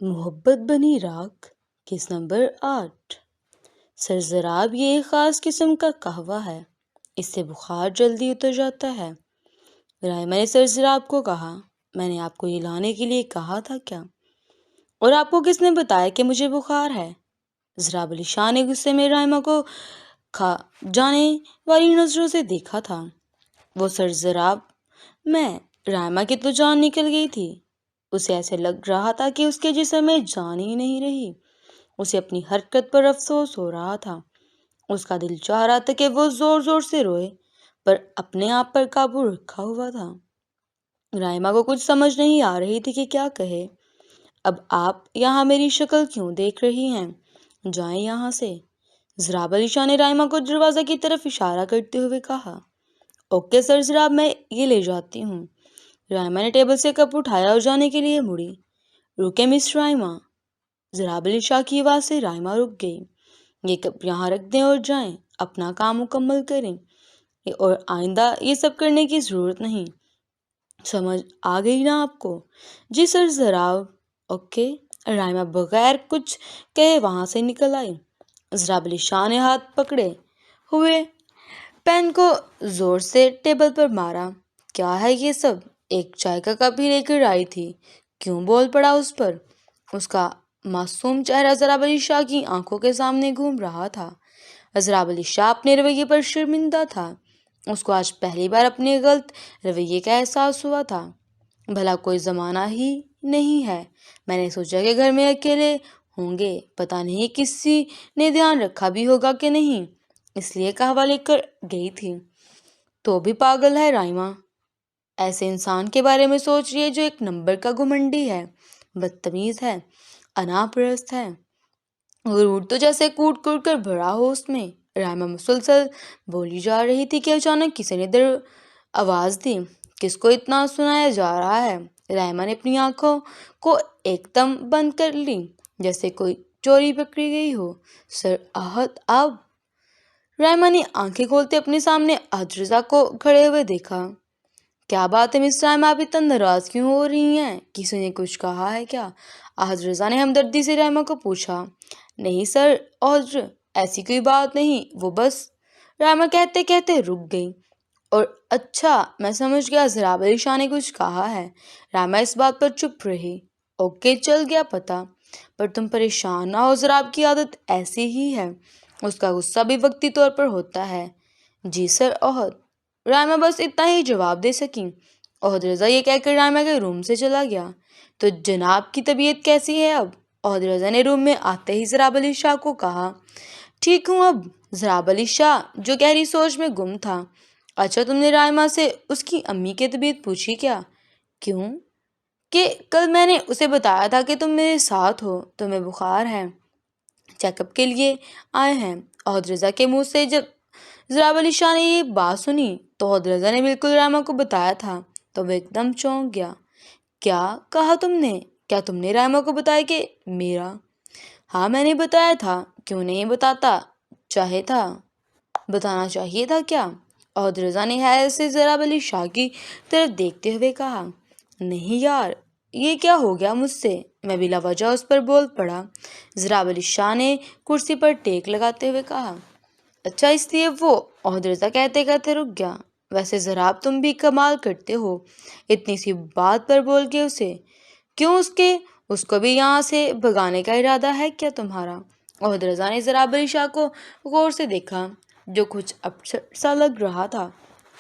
محبت بنی راکھ کس نمبر 8۔ سرزراب یہ ایک خاص قسم کا قہوہ ہے، اس سے بخار جلدی اتر جاتا ہے۔ رائما نے سرزراب کو کہا، میں نے آپ کو یہ لانے کے لیے کہا تھا کیا؟ اور آپ کو کس نے بتایا کہ مجھے بخار ہے؟ زراب علی شاہ نے غصے میں رائما کو کھا جانے والی نظروں سے دیکھا تھا۔ وہ سرزراب میں رائما کی تو جان نکل گئی تھی۔ اسے ایسے لگ رہا تھا کہ اس کے جسم میں جان ہی نہیں رہی۔ اسے اپنی حرکت پر افسوس ہو رہا تھا۔ اس کا دل چاہ رہا تھا کہ وہ زور زور سے روئے، پر اپنے آپ پر قابو رکھا ہوا تھا۔ رائما کو کچھ سمجھ نہیں آ رہی تھی کہ کیا کہے۔ اب آپ یہاں میری شکل کیوں دیکھ رہی ہیں؟ جائیں یہاں سے۔ زراب علی شاہ نے رائما کو دروازہ کی طرف اشارہ کرتے ہوئے کہا۔ اوکے سر زراب، میں یہ لے جاتی ہوں۔ رائما نے ٹیبل سے کپ اٹھایا اور جانے کے لیے مڑی۔ رکے مس رائما۔ زراب علی شاہ کی آواز سے رائما رک گئی۔ یہ کپ یہاں رکھ دیں اور جائیں، اپنا کام مکمل کریں، اور آئندہ یہ سب کرنے کی ضرورت نہیں۔ سمجھ آ گئی نا آپ کو؟ جی سر زراب۔ اوکے۔ رائما بغیر کچھ کہے وہاں سے نکل آئی۔ زراب علی شاہ نے ہاتھ پکڑے ہوئے پین کو زور سے ٹیبل پر مارا۔ کیا ہے یہ سب؟ ایک چائے کا کپ ہی لے کر آئی تھی، کیوں بول پڑا اس پر؟ اس کا معصوم چہرہ زراب علی شاہ کی آنکھوں کے سامنے گھوم رہا تھا۔ زراب علی شاہ اپنے رویے پر شرمندہ تھا۔ اس کو آج پہلی بار اپنے غلط رویے کا احساس ہوا تھا۔ بھلا کوئی زمانہ ہی نہیں ہے، میں نے سوچا کہ گھر میں اکیلے ہوں گے، پتہ نہیں کسی نے دھیان رکھا بھی ہوگا کہ نہیں، اس لیے قہوہ لے کر گئی تھی۔ تو بھی پاگل ہے رائما، ایسے انسان کے بارے میں سوچ رہی ہے جو ایک نمبر کا گھمنڈی ہے، بدتمیز ہے، انا پرست ہے، غرور تو جیسے کوٹ کوٹ کر بھرا ہو اس میں۔ رائما مسلسل بولی جا رہی تھی کہ اچانک کسی نے آواز دی، کس کو اتنا سنایا جا رہا ہے؟ رائما نے اپنی آنکھوں کو ایک دم بند کر لی جیسے کوئی چوری پکڑی گئی ہو۔ سر احد آپ؟ رائما نے آنکھیں کھولتے اپنے سامنے احد رضا کو کھڑے ہوئے دیکھا۔ کیا بات ہے مس رائما، آپ اتنا ناراض کیوں ہو رہی ہیں؟ کسی نے کچھ کہا ہے کیا؟ احد رضا نے ہمدردی سے رائما کو پوچھا۔ نہیں سر عذر، ایسی کوئی بات نہیں، وہ بس… رائما کہتے کہتے رک گئی۔ اور اچھا میں سمجھ گیا، زراب علی شاہ نے کچھ کہا ہے۔ رائما اس بات پر چپ رہی۔ اوکے چل گیا پتہ، پر تم پریشان نہ ہو، زراب کی عادت ایسی ہی ہے، اس کا غصہ بھی وقتی طور پر ہوتا ہے۔ جی سر احد۔ رائما بس اتنا ہی جواب دے سکی۔ احد رضا یہ کہہ کر رائما کے روم سے چلا گیا۔ تو جناب کی طبیعت کیسی ہے اب؟ احد رضا نے روم میں آتے ہی زراب علی شاہ کو کہا۔ ٹھیک ہوں اب۔ زراب علی شاہ جو گہری سوچ میں گم تھا۔ اچھا تم نے رائما سے اس کی امی کی طبیعت پوچھی کیا؟ کیوں؟ کہ کل میں نے اسے بتایا تھا کہ تم میرے ساتھ ہو، تمہیں بخار ہے، چیک اپ کے لیے آئے ہیں۔ احد رضا کے منہ سے جب زراب علی شاہ نے یہ بات سنی تو احد رضا نے بالکل رائما کو بتایا تھا تو وہ ایک دم چونک گیا۔ کیا کہا تم نے؟ کیا تم نے رائما کو بتایا کہ میرا… ہاں میں نے بتایا تھا، کیوں نہیں بتاتا بتانا چاہیے تھا کیا؟ احد رضا نے حیرت سے زراب علی شاہ کی طرف دیکھتے ہوئے کہا۔ نہیں یار، یہ کیا ہو گیا مجھ سے؟ میں بلا وجہ اس پر بول پڑا۔ زراب علی شاہ نے کرسی پر ٹیک لگاتے ہوئے کہا۔ اچھا اس لیے وہ… احد رضا کہتے کہتے رک گیا۔ ویسے زراب تم بھی کمال کرتے ہو، اتنی سی بات پر بول کے اسے… کیوں اس کو بھی یہاں سے بھگانے کا ارادہ ہے کیا تمہارا؟ احد رضا نے زراب علی شاہ کو غور سے دیکھا جو کچھ اپسٹ سا لگ رہا تھا۔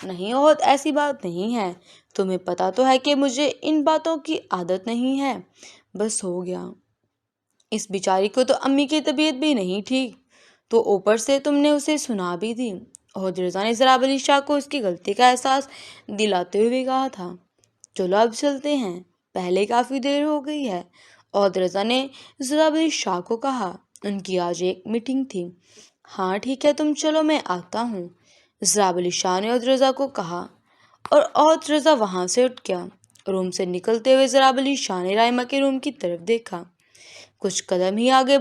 نہیں احد، ایسی بات نہیں ہے، تمہیں پتا تو ہے کہ مجھے ان باتوں کی عادت نہیں ہے، بس ہو گیا۔ اس بیچاری کو تو امی کی طبیعت بھی نہیں ٹھیک، تو اوپر سے تم نے اسے سنا بھی دی۔ احد رضا نے زراب علی شاہ کو اس کی غلطی کا احساس دلاتے ہوئے کہا تھا۔ چلو اب چلتے ہیں، پہلے کافی دیر ہو گئی ہے۔ احد رضا نے زراب علی شاہ کو کہا۔ ان کی آج ایک میٹنگ تھی۔ ہاں ٹھیک ہے تم چلو، میں آتا ہوں، زراب علی شاہ نے احد رضا کو کہا، اور احد رضا وہاں سے اٹھ گیا۔ روم سے نکلتے ہوئے زراب علی شاہ نے رائما کے روم کی طرف دیکھا۔ کچھ قدم ہی آگے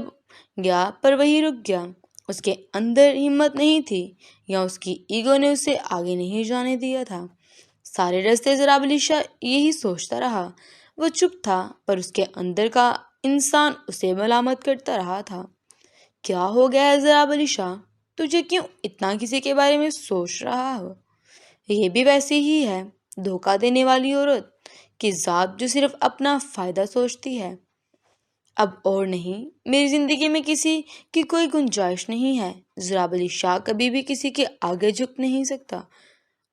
گیا پر وہی رک گیا۔ اس کے اندر ہمت نہیں تھی یا اس کی ایگو نے اسے آگے نہیں جانے دیا تھا۔ سارے راستے زراب علی شاہ یہی سوچتا رہا۔ وہ چپ تھا پر اس کے اندر کا انسان اسے ملامت کرتا رہا تھا۔ کیا ہو گیا ہے ضراب علی شاہ؟ تجھے کیوں اتنا کسی کے بارے میں سوچ رہا ہو؟ یہ بھی ویسے ہی ہے، دھوکہ دینے والی عورت کی ذات جو صرف اپنا فائدہ سوچتی ہے۔ اب اور نہیں، میری زندگی میں کسی کی کوئی گنجائش نہیں ہے۔ ضراب علی شاہ کبھی بھی کسی کے آگے جھک نہیں سکتا،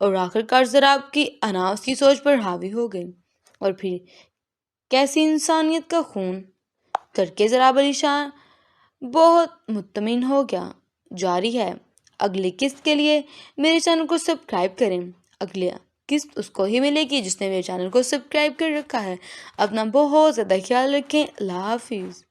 اور آخر کار ضراب کی انا اس کی سوچ پر حاوی ہو گئی، اور پھر کیسی انسانیت کا خون کر کے ضراب علی شاہ بہت مطمئن ہو گیا۔ جاری ہے اگلی قسط کے لیے میرے چینل کو سبسکرائب کریں۔ اگلی قسط اس کو ہی ملے گی جس نے میرے چینل کو سبسکرائب کر رکھا ہے۔ اپنا بہت زیادہ خیال رکھیں۔ اللہ حافظ۔